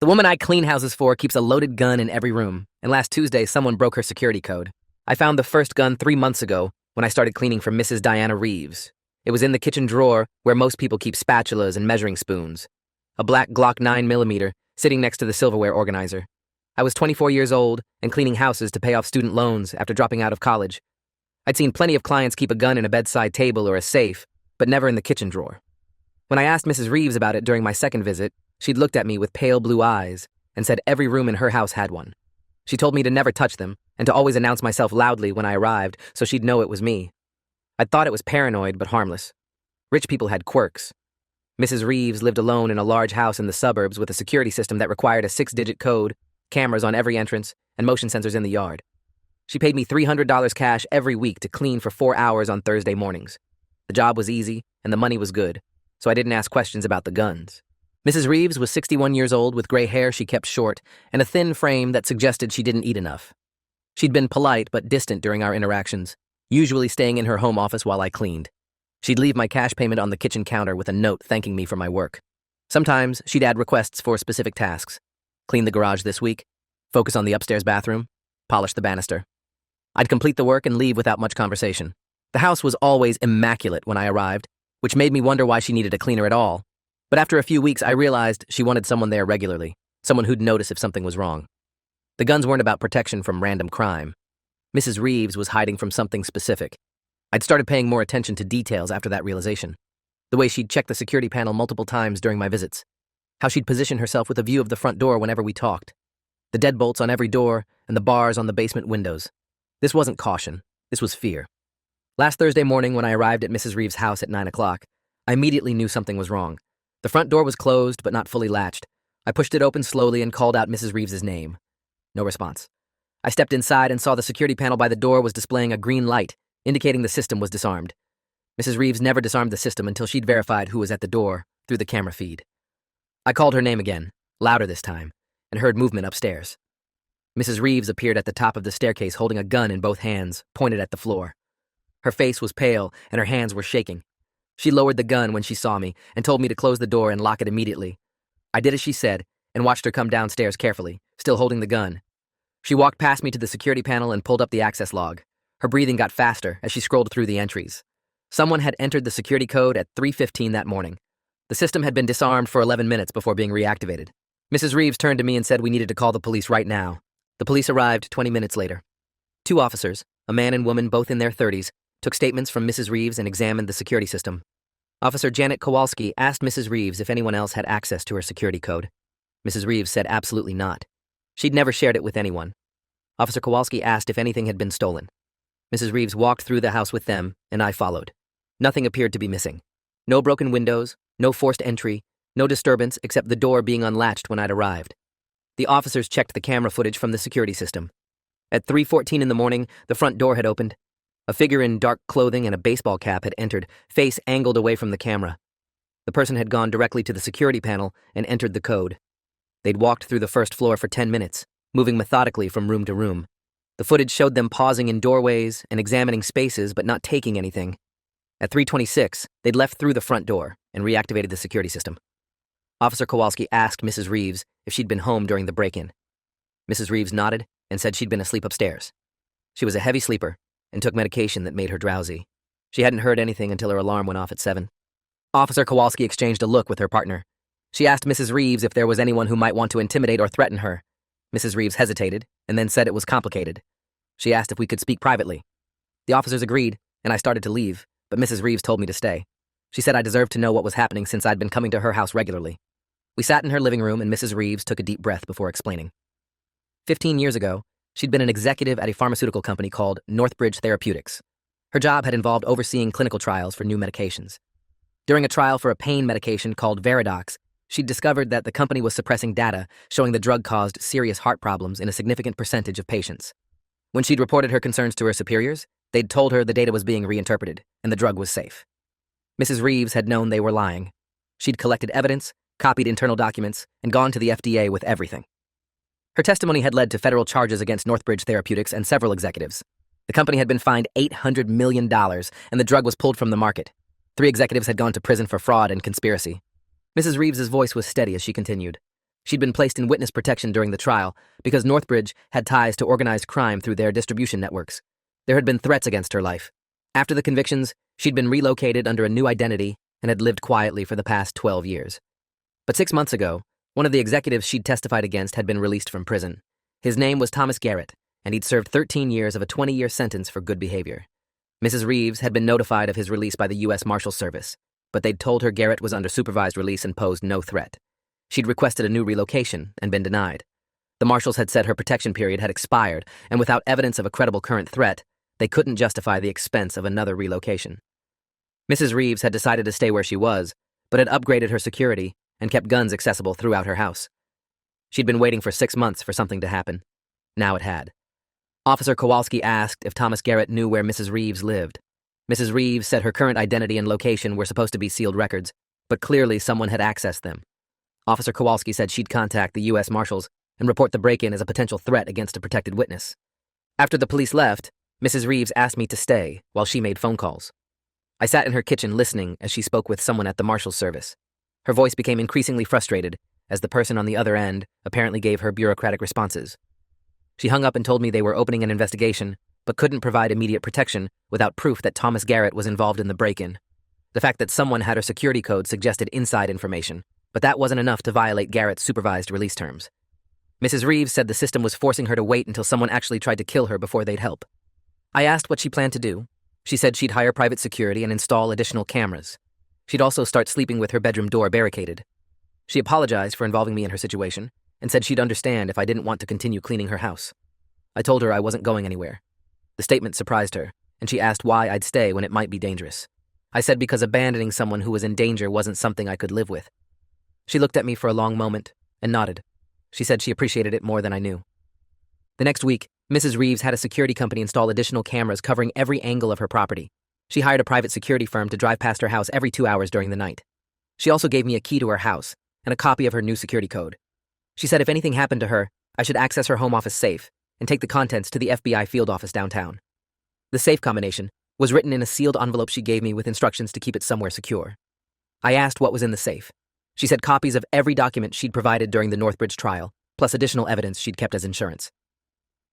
The woman I clean houses for keeps a loaded gun in every room, and last Tuesday someone broke her security code. I found the first gun 3 months ago when I started cleaning for Mrs. Diana Reeves. It was in the kitchen drawer where most people keep spatulas and measuring spoons. A black Glock 9mm sitting next to the silverware organizer. I was 24 years old and cleaning houses to pay off student loans after dropping out of college. I'd seen plenty of clients keep a gun in a bedside table or a safe, but never in the kitchen drawer. When I asked Mrs. Reeves about it during my second visit, she'd looked at me with pale blue eyes and said every room in her house had one. She told me to never touch them and to always announce myself loudly when I arrived so she'd know it was me. I'd thought it was paranoid but harmless. Rich people had quirks. Mrs. Reeves lived alone in a large house in the suburbs with a security system that required a 6-digit code, cameras on every entrance, and motion sensors in the yard. She paid me $300 cash every week to clean for 4 hours on Thursday mornings. The job was easy and the money was good, so I didn't ask questions about the guns. Mrs. Reeves was 61 years old with gray hair she kept short and a thin frame that suggested she didn't eat enough. She'd been polite but distant during our interactions, usually staying in her home office while I cleaned. She'd leave my cash payment on the kitchen counter with a note thanking me for my work. Sometimes she'd add requests for specific tasks. Clean the garage this week, focus on the upstairs bathroom, polish the banister. I'd complete the work and leave without much conversation. The house was always immaculate when I arrived, which made me wonder why she needed a cleaner at all. But after a few weeks, I realized she wanted someone there regularly, someone who'd notice if something was wrong. The guns weren't about protection from random crime. Mrs. Reeves was hiding from something specific. I'd started paying more attention to details after that realization. The way she'd check the security panel multiple times during my visits. How she'd position herself with a view of the front door whenever we talked. The deadbolts on every door and the bars on the basement windows. This wasn't caution. This was fear. Last Thursday morning when I arrived at Mrs. Reeves' house at 9 o'clock, I immediately knew something was wrong. The front door was closed but not fully latched. I pushed it open slowly and called out Mrs. Reeves' name. No response. I stepped inside and saw the security panel by the door was displaying a green light, indicating the system was disarmed. Mrs. Reeves never disarmed the system until she'd verified who was at the door through the camera feed. I called her name again, louder this time, and heard movement upstairs. Mrs. Reeves appeared at the top of the staircase holding a gun in both hands, pointed at the floor. Her face was pale and her hands were shaking. She lowered the gun when she saw me and told me to close the door and lock it immediately. I did as she said and watched her come downstairs carefully, still holding the gun. She walked past me to the security panel and pulled up the access log. Her breathing got faster as she scrolled through the entries. Someone had entered the security code at 3:15 that morning. The system had been disarmed for 11 minutes before being reactivated. Mrs. Reeves turned to me and said we needed to call the police right now. The police arrived 20 minutes later. 2 officers, a man and woman both in their 30s, took statements from Mrs. Reeves and examined the security system. Officer Janet Kowalski asked Mrs. Reeves if anyone else had access to her security code. Mrs. Reeves said absolutely not. She'd never shared it with anyone. Officer Kowalski asked if anything had been stolen. Mrs. Reeves walked through the house with them, and I followed. Nothing appeared to be missing. No broken windows, no forced entry, no disturbance except the door being unlatched when I'd arrived. The officers checked the camera footage from the security system. At 3:14 in the morning, the front door had opened. A figure in dark clothing and a baseball cap had entered, face angled away from the camera. The person had gone directly to the security panel and entered the code. They'd walked through the first floor for 10 minutes, moving methodically from room to room. The footage showed them pausing in doorways and examining spaces but not taking anything. At 3:26, they'd left through the front door and reactivated the security system. Officer Kowalski asked Mrs. Reeves if she'd been home during the break-in. Mrs. Reeves nodded and said she'd been asleep upstairs. She was a heavy sleeper and took medication that made her drowsy. She hadn't heard anything until her alarm went off at 7. Officer Kowalski exchanged a look with her partner. She asked Mrs. Reeves if there was anyone who might want to intimidate or threaten her. Mrs. Reeves hesitated and then said it was complicated. She asked if we could speak privately. The officers agreed, and I started to leave, but Mrs. Reeves told me to stay. She said I deserved to know what was happening since I'd been coming to her house regularly. We sat in her living room and Mrs. Reeves took a deep breath before explaining. 15 years ago, she'd been an executive at a pharmaceutical company called Northbridge Therapeutics. Her job had involved overseeing clinical trials for new medications. During a trial for a pain medication called Veridox, she'd discovered that the company was suppressing data showing the drug caused serious heart problems in a significant percentage of patients. When she'd reported her concerns to her superiors, they'd told her the data was being reinterpreted and the drug was safe. Mrs. Reeves had known they were lying. She'd collected evidence, copied internal documents, and gone to the FDA with everything. Her testimony had led to federal charges against Northbridge Therapeutics and several executives. The company had been fined $800 million, and the drug was pulled from the market. 3 executives had gone to prison for fraud and conspiracy. Mrs. Reeves's voice was steady as she continued. She'd been placed in witness protection during the trial because Northbridge had ties to organized crime through their distribution networks. There had been threats against her life. After the convictions, she'd been relocated under a new identity and had lived quietly for the past 12 years. But 6 months ago, one of the executives she'd testified against had been released from prison. His name was Thomas Garrett, and he'd served 13 years of a 20-year sentence for good behavior. Mrs. Reeves had been notified of his release by the U.S. Marshals Service, but they'd told her Garrett was under supervised release and posed no threat. She'd requested a new relocation and been denied. The Marshals had said her protection period had expired, and without evidence of a credible current threat, they couldn't justify the expense of another relocation. Mrs. Reeves had decided to stay where she was, but had upgraded her security and kept guns accessible throughout her house. She'd been waiting for 6 months for something to happen. Now it had. Officer Kowalski asked if Thomas Garrett knew where Mrs. Reeves lived. Mrs. Reeves said her current identity and location were supposed to be sealed records, but clearly someone had accessed them. Officer Kowalski said she'd contact the U.S. Marshals and report the break-in as a potential threat against a protected witness. After the police left, Mrs. Reeves asked me to stay while she made phone calls. I sat in her kitchen listening as she spoke with someone at the Marshals Service. Her voice became increasingly frustrated as the person on the other end apparently gave her bureaucratic responses. She hung up and told me they were opening an investigation, but couldn't provide immediate protection without proof that Thomas Garrett was involved in the break-in. The fact that someone had her security code suggested inside information, but that wasn't enough to violate Garrett's supervised release terms. Mrs. Reeves said the system was forcing her to wait until someone actually tried to kill her before they'd help. I asked what she planned to do. She said she'd hire private security and install additional cameras. She'd also start sleeping with her bedroom door barricaded. She apologized for involving me in her situation and said she'd understand if I didn't want to continue cleaning her house. I told her I wasn't going anywhere. The statement surprised her, and she asked why I'd stay when it might be dangerous. I said because abandoning someone who was in danger wasn't something I could live with. She looked at me for a long moment and nodded. She said she appreciated it more than I knew. The next week, Mrs. Reeves had a security company install additional cameras covering every angle of her property. She hired a private security firm to drive past her house every 2 hours during the night. She also gave me a key to her house and a copy of her new security code. She said if anything happened to her, I should access her home office safe and take the contents to the FBI field office downtown. The safe combination was written in a sealed envelope she gave me with instructions to keep it somewhere secure. I asked what was in the safe. She said copies of every document she'd provided during the Northbridge trial, plus additional evidence she'd kept as insurance.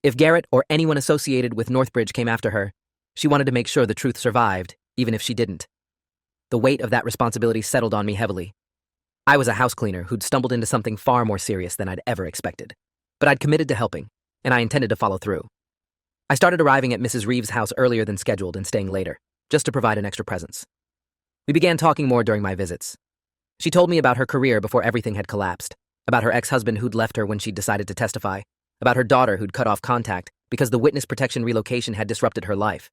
If Garrett or anyone associated with Northbridge came after her, she wanted to make sure the truth survived, even if she didn't. The weight of that responsibility settled on me heavily. I was a house cleaner who'd stumbled into something far more serious than I'd ever expected. But I'd committed to helping, and I intended to follow through. I started arriving at Mrs. Reeves' house earlier than scheduled and staying later, just to provide an extra presence. We began talking more during my visits. She told me about her career before everything had collapsed, about her ex-husband who'd left her when she'd decided to testify, about her daughter who'd cut off contact because the witness protection relocation had disrupted her life.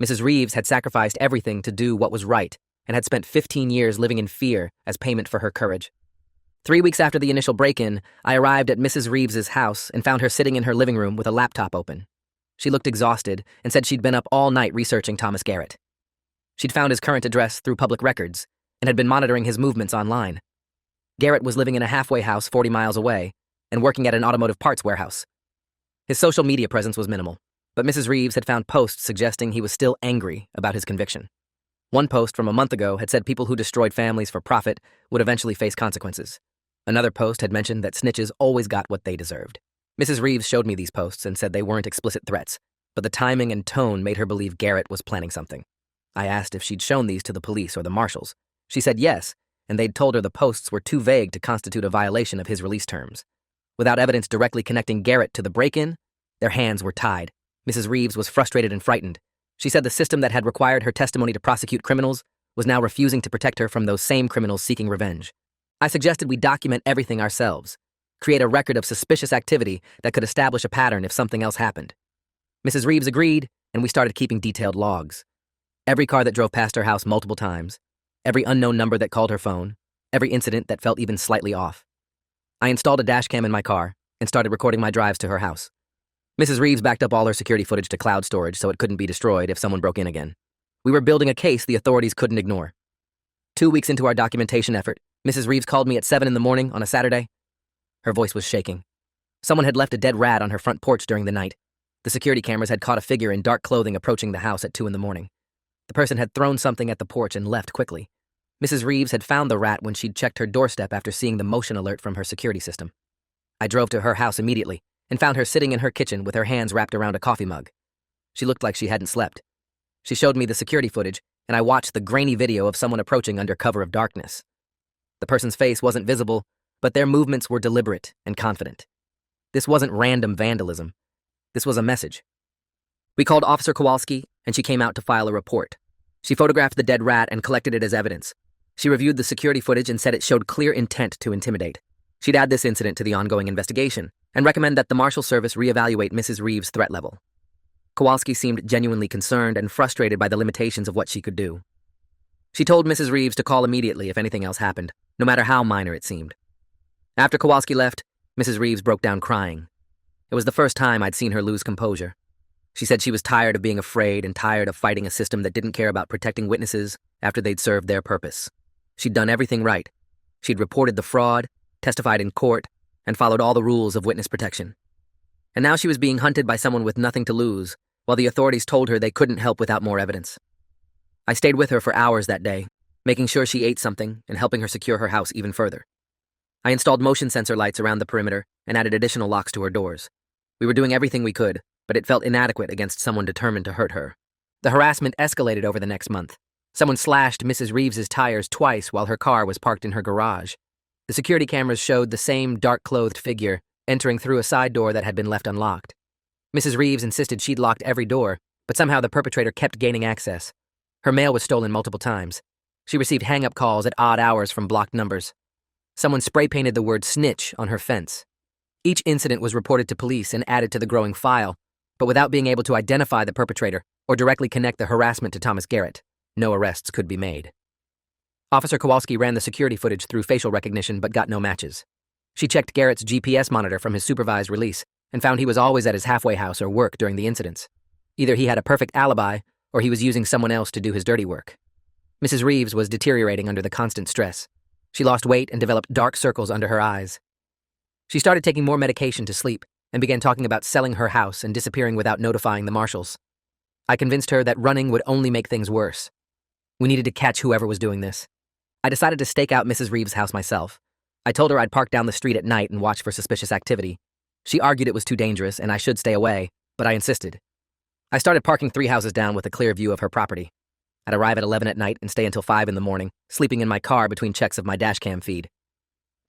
Mrs. Reeves had sacrificed everything to do what was right and had spent 15 years living in fear as payment for her courage. 3 weeks after the initial break-in, I arrived at Mrs. Reeves's house and found her sitting in her living room with a laptop open. She looked exhausted and said she'd been up all night researching Thomas Garrett. She'd found his current address through public records and had been monitoring his movements online. Garrett was living in a halfway house 40 miles away and working at an automotive parts warehouse. His social media presence was minimal, but Mrs. Reeves had found posts suggesting he was still angry about his conviction. One post from a month ago had said people who destroyed families for profit would eventually face consequences. Another post had mentioned that snitches always got what they deserved. Mrs. Reeves showed me these posts and said they weren't explicit threats, but the timing and tone made her believe Garrett was planning something. I asked if she'd shown these to the police or the marshals. She said yes, and they'd told her the posts were too vague to constitute a violation of his release terms. Without evidence directly connecting Garrett to the break-in, their hands were tied. Mrs. Reeves was frustrated and frightened. She said the system that had required her testimony to prosecute criminals was now refusing to protect her from those same criminals seeking revenge. I suggested we document everything ourselves, create a record of suspicious activity that could establish a pattern if something else happened. Mrs. Reeves agreed, and we started keeping detailed logs. Every car that drove past her house multiple times, every unknown number that called her phone, every incident that felt even slightly off. I installed a dash cam in my car and started recording my drives to her house. Mrs. Reeves backed up all her security footage to cloud storage so it couldn't be destroyed if someone broke in again. We were building a case the authorities couldn't ignore. 2 weeks into our documentation effort, Mrs. Reeves called me at 7 in the morning on a Saturday. Her voice was shaking. Someone had left a dead rat on her front porch during the night. The security cameras had caught a figure in dark clothing approaching the house at 2 in the morning. The person had thrown something at the porch and left quickly. Mrs. Reeves had found the rat when she'd checked her doorstep after seeing the motion alert from her security system. I drove to her house immediately and found her sitting in her kitchen with her hands wrapped around a coffee mug. She looked like she hadn't slept. She showed me the security footage, and I watched the grainy video of someone approaching under cover of darkness. The person's face wasn't visible, but their movements were deliberate and confident. This wasn't random vandalism. This was a message. We called Officer Kowalski, and she came out to file a report. She photographed the dead rat and collected it as evidence. She reviewed the security footage and said it showed clear intent to intimidate. She'd add this incident to the ongoing investigation and recommend that the Marshal Service reevaluate Mrs. Reeves' threat level. Kowalski seemed genuinely concerned and frustrated by the limitations of what she could do. She told Mrs. Reeves to call immediately if anything else happened, no matter how minor it seemed. After Kowalski left, Mrs. Reeves broke down crying. It was the first time I'd seen her lose composure. She said she was tired of being afraid and tired of fighting a system that didn't care about protecting witnesses after they'd served their purpose. She'd done everything right. She'd reported the fraud, testified in court, and followed all the rules of witness protection. And now she was being hunted by someone with nothing to lose, while the authorities told her they couldn't help without more evidence. I stayed with her for hours that day, making sure she ate something and helping her secure her house even further. I installed motion sensor lights around the perimeter and added additional locks to her doors. We were doing everything we could, but it felt inadequate against someone determined to hurt her. The harassment escalated over the next month. Someone slashed Mrs. Reeves's tires twice while her car was parked in her garage. The security cameras showed the same dark-clothed figure entering through a side door that had been left unlocked. Mrs. Reeves insisted she'd locked every door, but somehow the perpetrator kept gaining access. Her mail was stolen multiple times. She received hang-up calls at odd hours from blocked numbers. Someone spray-painted the word snitch on her fence. Each incident was reported to police and added to the growing file, but without being able to identify the perpetrator or directly connect the harassment to Thomas Garrett, no arrests could be made. Officer Kowalski ran the security footage through facial recognition but got no matches. She checked Garrett's GPS monitor from his supervised release and found he was always at his halfway house or work during the incidents. Either he had a perfect alibi or he was using someone else to do his dirty work. Mrs. Reeves was deteriorating under the constant stress. She lost weight and developed dark circles under her eyes. She started taking more medication to sleep and began talking about selling her house and disappearing without notifying the marshals. I convinced her that running would only make things worse. We needed to catch whoever was doing this. I decided to stake out Mrs. Reeves' house myself. I told her I'd park down the street at night and watch for suspicious activity. She argued it was too dangerous and I should stay away, but I insisted. I started parking 3 houses down with a clear view of her property. I'd arrive at 11 at night and stay until 5 in the morning, sleeping in my car between checks of my dashcam feed.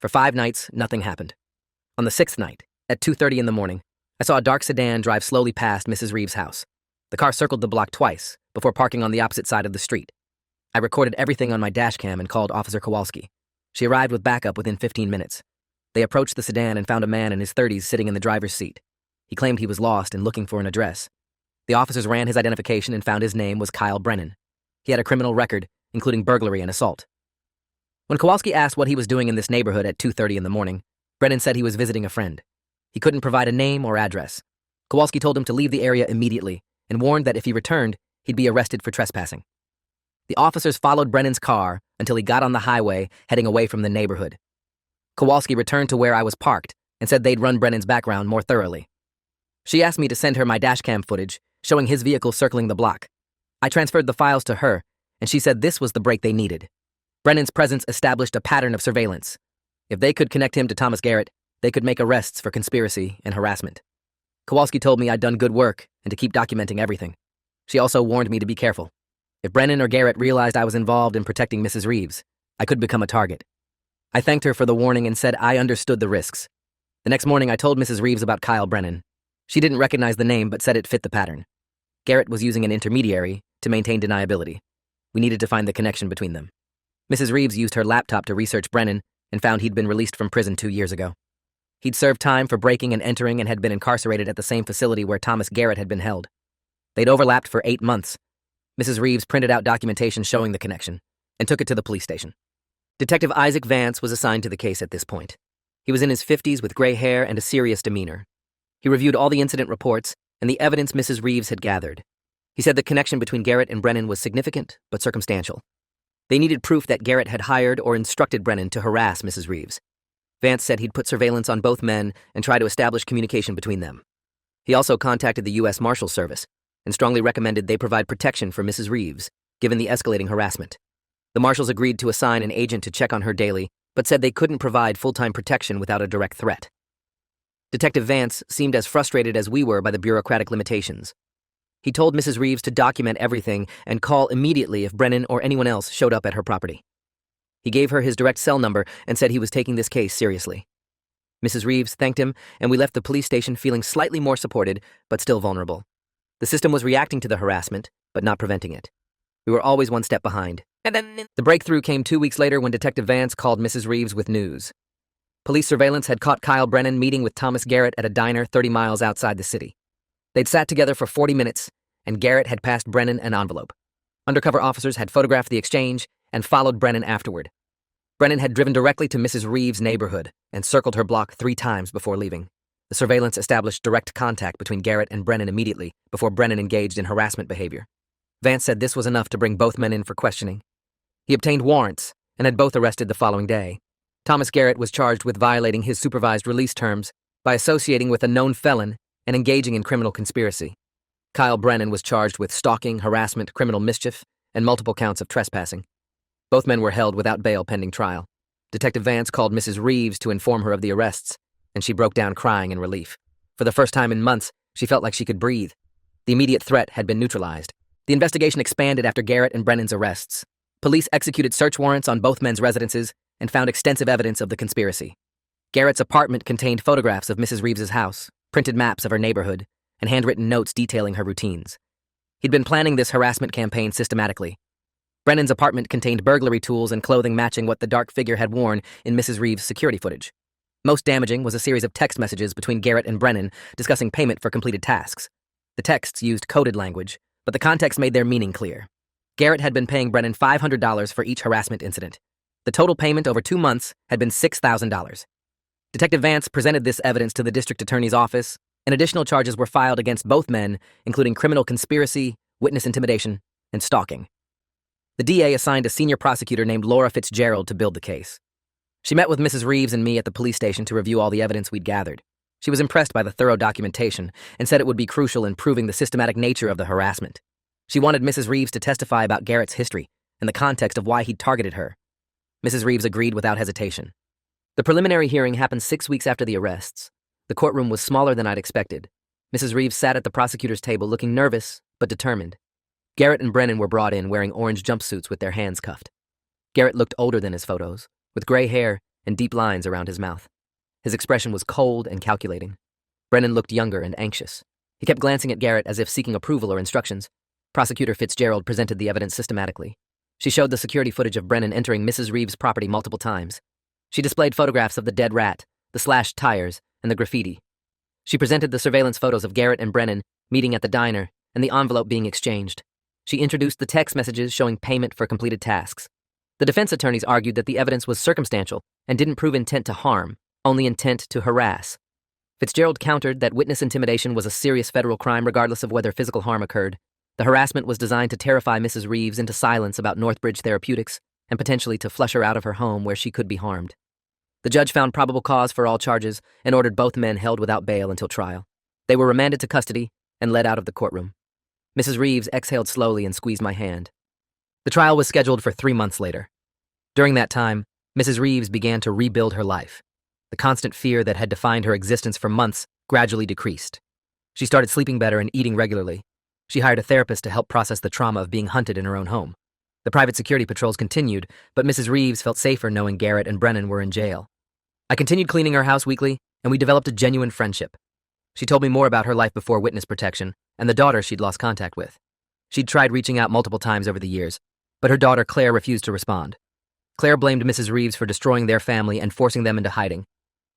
For 5 nights, nothing happened. On the 6th night, at 2:30 in the morning, I saw a dark sedan drive slowly past Mrs. Reeves' house. The car circled the block twice before parking on the opposite side of the street. I recorded everything on my dashcam and called Officer Kowalski. She arrived with backup within 15 minutes. They approached the sedan and found a man in his 30s sitting in the driver's seat. He claimed he was lost and looking for an address. The officers ran his identification and found his name was Kyle Brennan. He had a criminal record, including burglary and assault. When Kowalski asked what he was doing in this neighborhood at 2:30 in the morning, Brennan said he was visiting a friend. He couldn't provide a name or address. Kowalski told him to leave the area immediately and warned that if he returned, he'd be arrested for trespassing. The officers followed Brennan's car until he got on the highway, heading away from the neighborhood. Kowalski returned to where I was parked and said they'd run Brennan's background more thoroughly. She asked me to send her my dashcam footage, showing his vehicle circling the block. I transferred the files to her, and she said this was the break they needed. Brennan's presence established a pattern of surveillance. If they could connect him to Thomas Garrett, they could make arrests for conspiracy and harassment. Kowalski told me I'd done good work and to keep documenting everything. She also warned me to be careful. If Brennan or Garrett realized I was involved in protecting Mrs. Reeves, I could become a target. I thanked her for the warning and said I understood the risks. The next morning, I told Mrs. Reeves about Kyle Brennan. She didn't recognize the name but said it fit the pattern. Garrett was using an intermediary to maintain deniability. We needed to find the connection between them. Mrs. Reeves used her laptop to research Brennan and found he'd been released from prison 2 years ago. He'd served time for breaking and entering and had been incarcerated at the same facility where Thomas Garrett had been held. They'd overlapped for 8 months. Mrs. Reeves printed out documentation showing the connection and took it to the police station. Detective Isaac Vance was assigned to the case at this point. He was in his 50s with gray hair and a serious demeanor. He reviewed all the incident reports and the evidence Mrs. Reeves had gathered. He said the connection between Garrett and Brennan was significant but circumstantial. They needed proof that Garrett had hired or instructed Brennan to harass Mrs. Reeves. Vance said he'd put surveillance on both men and try to establish communication between them. He also contacted the U.S. Marshal Service and strongly recommended they provide protection for Mrs. Reeves, given the escalating harassment. The marshals agreed to assign an agent to check on her daily, but said they couldn't provide full-time protection without a direct threat. Detective Vance seemed as frustrated as we were by the bureaucratic limitations. He told Mrs. Reeves to document everything and call immediately if Brennan or anyone else showed up at her property. He gave her his direct cell number and said he was taking this case seriously. Mrs. Reeves thanked him, and we left the police station feeling slightly more supported, but still vulnerable. The system was reacting to the harassment, but not preventing it. We were always one step behind. And then the breakthrough came 2 weeks later when Detective Vance called Mrs. Reeves with news. Police surveillance had caught Kyle Brennan meeting with Thomas Garrett at a diner 30 miles outside the city. They'd sat together for 40 minutes, and Garrett had passed Brennan an envelope. Undercover officers had photographed the exchange and followed Brennan afterward. Brennan had driven directly to Mrs. Reeves' neighborhood and circled her block 3 times before leaving. The surveillance established direct contact between Garrett and Brennan immediately before Brennan engaged in harassment behavior. Vance said this was enough to bring both men in for questioning. He obtained warrants and had both arrested the following day. Thomas Garrett was charged with violating his supervised release terms by associating with a known felon and engaging in criminal conspiracy. Kyle Brennan was charged with stalking, harassment, criminal mischief, and multiple counts of trespassing. Both men were held without bail pending trial. Detective Vance called Mrs. Reeves to inform her of the arrests, and she broke down crying in relief. For the first time in months, she felt like she could breathe. The immediate threat had been neutralized. The investigation expanded after Garrett and Brennan's arrests. Police executed search warrants on both men's residences and found extensive evidence of the conspiracy. Garrett's apartment contained photographs of Mrs. Reeves's house, printed maps of her neighborhood, and handwritten notes detailing her routines. He'd been planning this harassment campaign systematically. Brennan's apartment contained burglary tools and clothing matching what the dark figure had worn in Mrs. Reeves' security footage. Most damaging was a series of text messages between Garrett and Brennan discussing payment for completed tasks. The texts used coded language, but the context made their meaning clear. Garrett had been paying Brennan $500 for each harassment incident. The total payment over 2 months had been $6,000. Detective Vance presented this evidence to the district attorney's office, and additional charges were filed against both men, including criminal conspiracy, witness intimidation, and stalking. The DA assigned a senior prosecutor named Laura Fitzgerald to build the case. She met with Mrs. Reeves and me at the police station to review all the evidence we'd gathered. She was impressed by the thorough documentation and said it would be crucial in proving the systematic nature of the harassment. She wanted Mrs. Reeves to testify about Garrett's history and the context of why he'd targeted her. Mrs. Reeves agreed without hesitation. The preliminary hearing happened 6 weeks after the arrests. The courtroom was smaller than I'd expected. Mrs. Reeves sat at the prosecutor's table looking nervous but determined. Garrett and Brennan were brought in wearing orange jumpsuits with their hands cuffed. Garrett looked older than his photos, with gray hair and deep lines around his mouth. His expression was cold and calculating. Brennan looked younger and anxious. He kept glancing at Garrett as if seeking approval or instructions. Prosecutor Fitzgerald presented the evidence systematically. She showed the security footage of Brennan entering Mrs. Reeves' property multiple times. She displayed photographs of the dead rat, the slashed tires, and the graffiti. She presented the surveillance photos of Garrett and Brennan meeting at the diner and the envelope being exchanged. She introduced the text messages showing payment for completed tasks. The defense attorneys argued that the evidence was circumstantial and didn't prove intent to harm, only intent to harass. Fitzgerald countered that witness intimidation was a serious federal crime regardless of whether physical harm occurred. The harassment was designed to terrify Mrs. Reeves into silence about Northbridge Therapeutics and potentially to flush her out of her home where she could be harmed. The judge found probable cause for all charges and ordered both men held without bail until trial. They were remanded to custody and led out of the courtroom. Mrs. Reeves exhaled slowly and squeezed my hand. The trial was scheduled for 3 months later. During that time, Mrs. Reeves began to rebuild her life. The constant fear that had defined her existence for months gradually decreased. She started sleeping better and eating regularly. She hired a therapist to help process the trauma of being hunted in her own home. The private security patrols continued, but Mrs. Reeves felt safer knowing Garrett and Brennan were in jail. I continued cleaning her house weekly, and we developed a genuine friendship. She told me more about her life before witness protection and the daughter she'd lost contact with. She'd tried reaching out multiple times over the years, but her daughter Claire refused to respond. Claire blamed Mrs. Reeves for destroying their family and forcing them into hiding.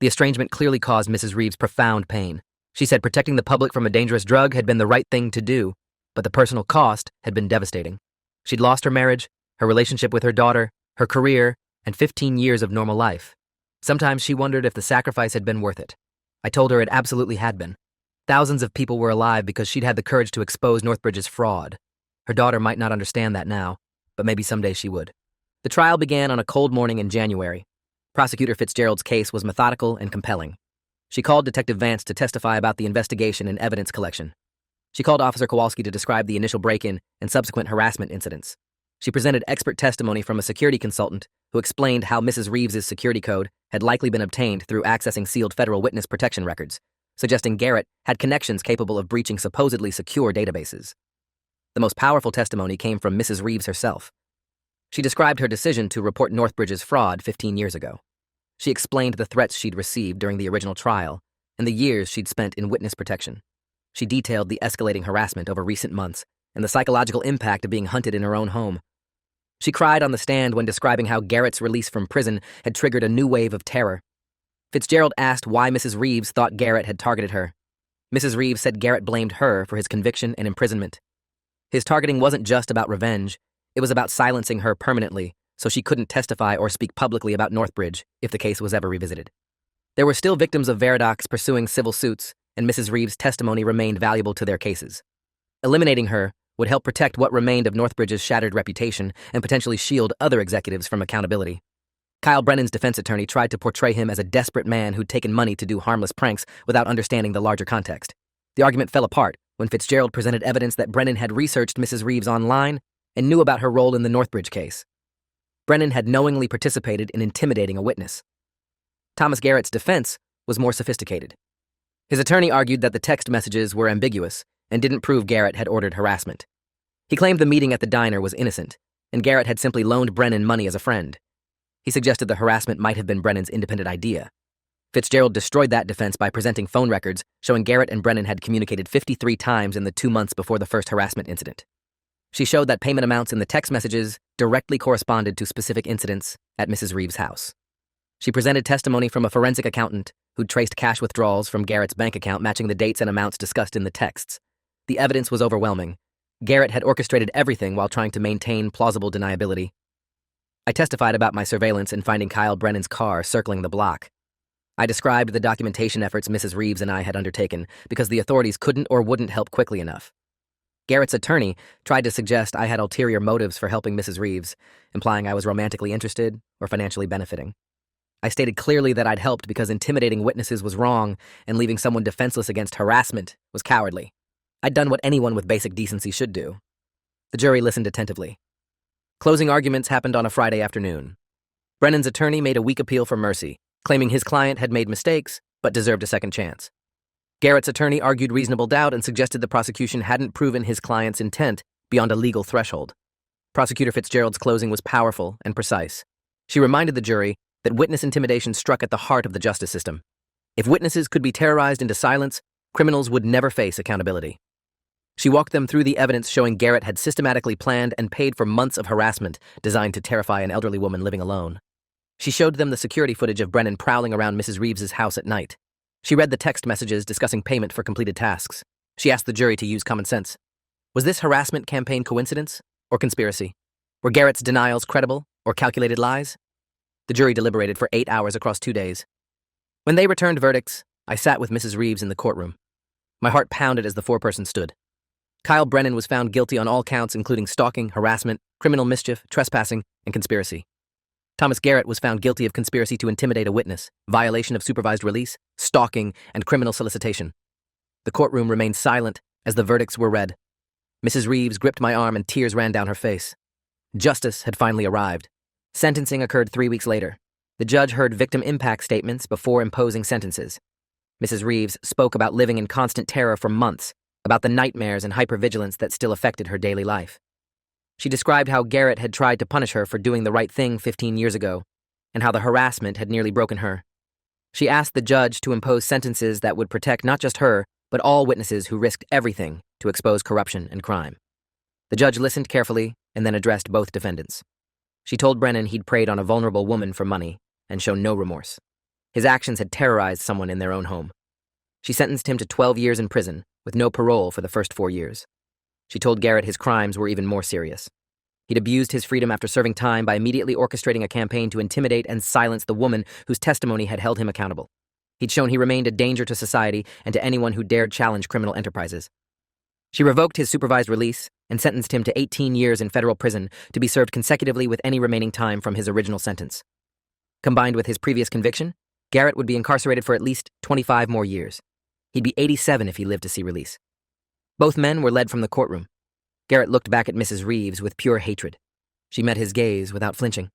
The estrangement clearly caused Mrs. Reeves profound pain. She said protecting the public from a dangerous drug had been the right thing to do, but the personal cost had been devastating. She'd lost her marriage, her relationship with her daughter, her career, and 15 years of normal life. Sometimes she wondered if the sacrifice had been worth it. I told her it absolutely had been. Thousands of people were alive because she'd had the courage to expose Northbridge's fraud. Her daughter might not understand that now, but maybe someday she would. The trial began on a cold morning in January. Prosecutor Fitzgerald's case was methodical and compelling. She called Detective Vance to testify about the investigation and evidence collection. She called Officer Kowalski to describe the initial break-in and subsequent harassment incidents. She presented expert testimony from a security consultant who explained how Mrs. Reeves's security code had likely been obtained through accessing sealed federal witness protection records, suggesting Garrett had connections capable of breaching supposedly secure databases. The most powerful testimony came from Mrs. Reeves herself. She described her decision to report Northbridge's fraud 15 years ago. She explained the threats she'd received during the original trial and the years she'd spent in witness protection. She detailed the escalating harassment over recent months and the psychological impact of being hunted in her own home. She cried on the stand when describing how Garrett's release from prison had triggered a new wave of terror. Fitzgerald asked why Mrs. Reeves thought Garrett had targeted her. Mrs. Reeves said Garrett blamed her for his conviction and imprisonment. His targeting wasn't just about revenge, it was about silencing her permanently so she couldn't testify or speak publicly about Northbridge if the case was ever revisited. There were still victims of Veridox pursuing civil suits, and Mrs. Reeves' testimony remained valuable to their cases. Eliminating her would help protect what remained of Northbridge's shattered reputation and potentially shield other executives from accountability. Kyle Brennan's defense attorney tried to portray him as a desperate man who'd taken money to do harmless pranks without understanding the larger context. The argument fell apart when Fitzgerald presented evidence that Brennan had researched Mrs. Reeves online and knew about her role in the Northbridge case. Brennan had knowingly participated in intimidating a witness. Thomas Garrett's defense was more sophisticated. His attorney argued that the text messages were ambiguous and didn't prove Garrett had ordered harassment. He claimed the meeting at the diner was innocent, and Garrett had simply loaned Brennan money as a friend. He suggested the harassment might have been Brennan's independent idea. Fitzgerald destroyed that defense by presenting phone records showing Garrett and Brennan had communicated 53 times in the 2 months before the first harassment incident. She showed that payment amounts in the text messages directly corresponded to specific incidents at Mrs. Reeves' house. She presented testimony from a forensic accountant who'd traced cash withdrawals from Garrett's bank account matching the dates and amounts discussed in the texts. The evidence was overwhelming. Garrett had orchestrated everything while trying to maintain plausible deniability. I testified about my surveillance in finding Kyle Brennan's car circling the block. I described the documentation efforts Mrs. Reeves and I had undertaken because the authorities couldn't or wouldn't help quickly enough. Garrett's attorney tried to suggest I had ulterior motives for helping Mrs. Reeves, implying I was romantically interested or financially benefiting. I stated clearly that I'd helped because intimidating witnesses was wrong and leaving someone defenseless against harassment was cowardly. I'd done what anyone with basic decency should do. The jury listened attentively. Closing arguments happened on a Friday afternoon. Brennan's attorney made a weak appeal for mercy, claiming his client had made mistakes but deserved a second chance. Garrett's attorney argued reasonable doubt and suggested the prosecution hadn't proven his client's intent beyond a legal threshold. Prosecutor Fitzgerald's closing was powerful and precise. She reminded the jury that witness intimidation struck at the heart of the justice system. If witnesses could be terrorized into silence, criminals would never face accountability. She walked them through the evidence showing Garrett had systematically planned and paid for months of harassment designed to terrify an elderly woman living alone. She showed them the security footage of Brennan prowling around Mrs. Reeves's house at night. She read the text messages discussing payment for completed tasks. She asked the jury to use common sense. Was this harassment campaign coincidence or conspiracy? Were Garrett's denials credible or calculated lies? The jury deliberated for 8 hours across 2 days. When they returned verdicts, I sat with Mrs. Reeves in the courtroom. My heart pounded as the foreperson stood. Kyle Brennan was found guilty on all counts including stalking, harassment, criminal mischief, trespassing, and conspiracy. Thomas Garrett was found guilty of conspiracy to intimidate a witness, violation of supervised release, stalking, and criminal solicitation. The courtroom remained silent as the verdicts were read. Mrs. Reeves gripped my arm and tears ran down her face. Justice had finally arrived. Sentencing occurred 3 weeks later. The judge heard victim impact statements before imposing sentences. Mrs. Reeves spoke about living in constant terror for months, about the nightmares and hypervigilance that still affected her daily life. She described how Garrett had tried to punish her for doing the right thing 15 years ago, and how the harassment had nearly broken her. She asked the judge to impose sentences that would protect not just her, but all witnesses who risked everything to expose corruption and crime. The judge listened carefully and then addressed both defendants. She told Brennan he'd preyed on a vulnerable woman for money and shown no remorse. His actions had terrorized someone in their own home. She sentenced him to 12 years in prison, with no parole for the first 4 years. She told Garrett his crimes were even more serious. He'd abused his freedom after serving time by immediately orchestrating a campaign to intimidate and silence the woman whose testimony had held him accountable. He'd shown he remained a danger to society and to anyone who dared challenge criminal enterprises. She revoked his supervised release and sentenced him to 18 years in federal prison to be served consecutively with any remaining time from his original sentence. Combined with his previous conviction, Garrett would be incarcerated for at least 25 more years. He'd be 87 if he lived to see release. Both men were led from the courtroom. Garrett looked back at Mrs. Reeves with pure hatred. She met his gaze without flinching.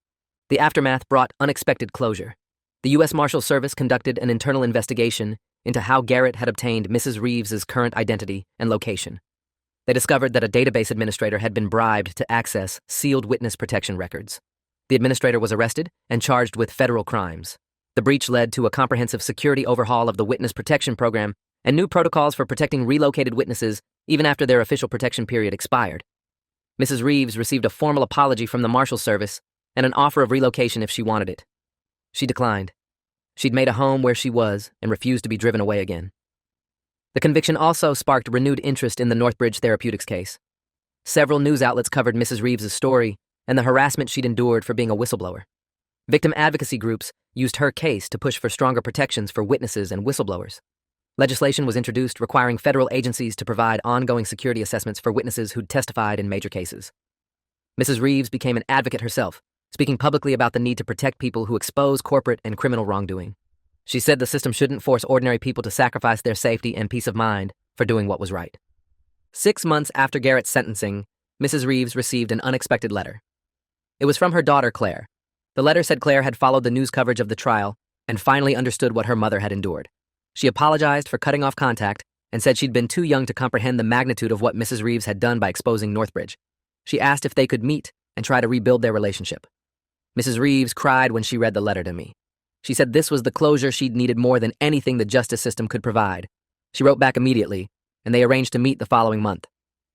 The aftermath brought unexpected closure. The U.S. Marshal Service conducted an internal investigation into how Garrett had obtained Mrs. Reeves's current identity and location. They discovered that a database administrator had been bribed to access sealed witness protection records. The administrator was arrested and charged with federal crimes. The breach led to a comprehensive security overhaul of the witness protection program and new protocols for protecting relocated witnesses even after their official protection period expired. Mrs. Reeves received a formal apology from the Marshal Service and an offer of relocation if she wanted it. She declined. She'd made a home where she was and refused to be driven away again. The conviction also sparked renewed interest in the Northbridge Therapeutics case. Several news outlets covered Mrs. Reeves's story and the harassment she'd endured for being a whistleblower. Victim advocacy groups used her case to push for stronger protections for witnesses and whistleblowers. Legislation was introduced requiring federal agencies to provide ongoing security assessments for witnesses who'd testified in major cases. Mrs. Reeves became an advocate herself, speaking publicly about the need to protect people who expose corporate and criminal wrongdoing. She said the system shouldn't force ordinary people to sacrifice their safety and peace of mind for doing what was right. 6 months after Garrett's sentencing, Mrs. Reeves received an unexpected letter. It was from her daughter, Claire. The letter said Claire had followed the news coverage of the trial and finally understood what her mother had endured. She apologized for cutting off contact and said she'd been too young to comprehend the magnitude of what Mrs. Reeves had done by exposing Northbridge. She asked if they could meet and try to rebuild their relationship. Mrs. Reeves cried when she read the letter to me. She said this was the closure she'd needed more than anything the justice system could provide. She wrote back immediately, and they arranged to meet the following month.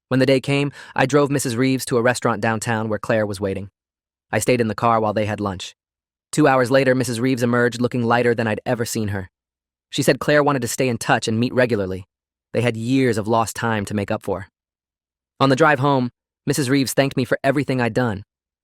When the day came, I drove Mrs. Reeves to a restaurant downtown where Claire was waiting. I stayed in the car while they had lunch. 2 hours later, Mrs. Reeves emerged looking lighter than I'd ever seen her. She said Claire wanted to stay in touch and meet regularly. They had years of lost time to make up for. On the drive home, Mrs. Reeves thanked me for everything I'd done.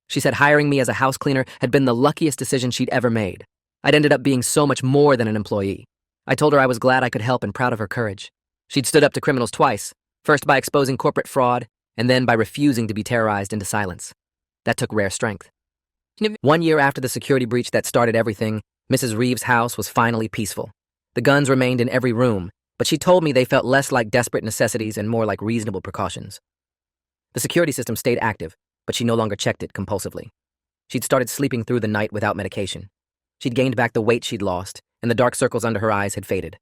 She said hiring me as a house cleaner had been the luckiest decision she'd ever made. I'd ended up being so much more than an employee. I told her I was glad I could help and proud of her courage. She'd stood up to criminals twice, first by exposing corporate fraud, and then by refusing to be terrorized into silence. That took rare strength. 1 year after the security breach that started everything, Mrs. Reeves' house was finally peaceful. The guns remained in every room, but she told me they felt less like desperate necessities and more like reasonable precautions. The security system stayed active, but she no longer checked it compulsively. She'd started sleeping through the night without medication. She'd gained back the weight she'd lost, and the dark circles under her eyes had faded.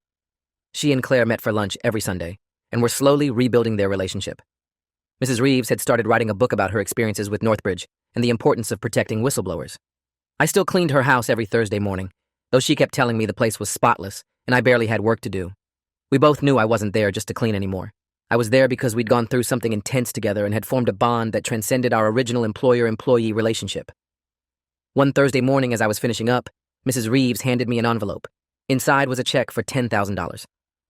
She and Claire met for lunch every Sunday, and were slowly rebuilding their relationship. Mrs. Reeves had started writing a book about her experiences with Northbridge and the importance of protecting whistleblowers. I still cleaned her house every Thursday morning, though she kept telling me the place was spotless and I barely had work to do. We both knew I wasn't there just to clean anymore. I was there because we'd gone through something intense together and had formed a bond that transcended our original employer-employee relationship. One Thursday morning as I was finishing up, Mrs. Reeves handed me an envelope. Inside was a check for $10,000.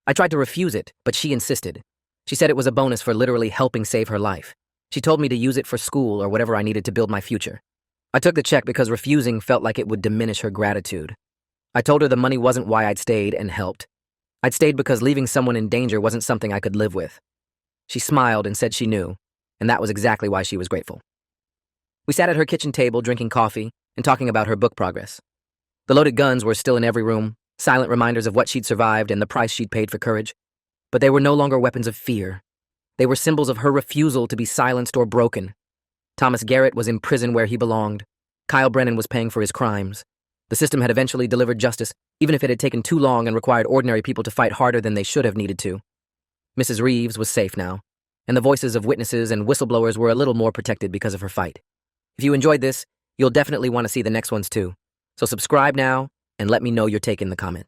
I tried to refuse it, but she insisted. She said it was a bonus for literally helping save her life. She told me to use it for school or whatever I needed to build my future. I took the check because refusing felt like it would diminish her gratitude. I told her the money wasn't why I'd stayed and helped. I'd stayed because leaving someone in danger wasn't something I could live with. She smiled and said she knew, and that was exactly why she was grateful. We sat at her kitchen table drinking coffee and talking about her book progress. The loaded guns were still in every room, silent reminders of what she'd survived and the price she'd paid for courage. But they were no longer weapons of fear. They were symbols of her refusal to be silenced or broken. Thomas Garrett was in prison where he belonged. Kyle Brennan was paying for his crimes. The system had eventually delivered justice, even if it had taken too long and required ordinary people to fight harder than they should have needed to. Mrs. Reeves was safe now, and the voices of witnesses and whistleblowers were a little more protected because of her fight. If you enjoyed this, you'll definitely want to see the next ones too. So subscribe now and let me know your take in the comments.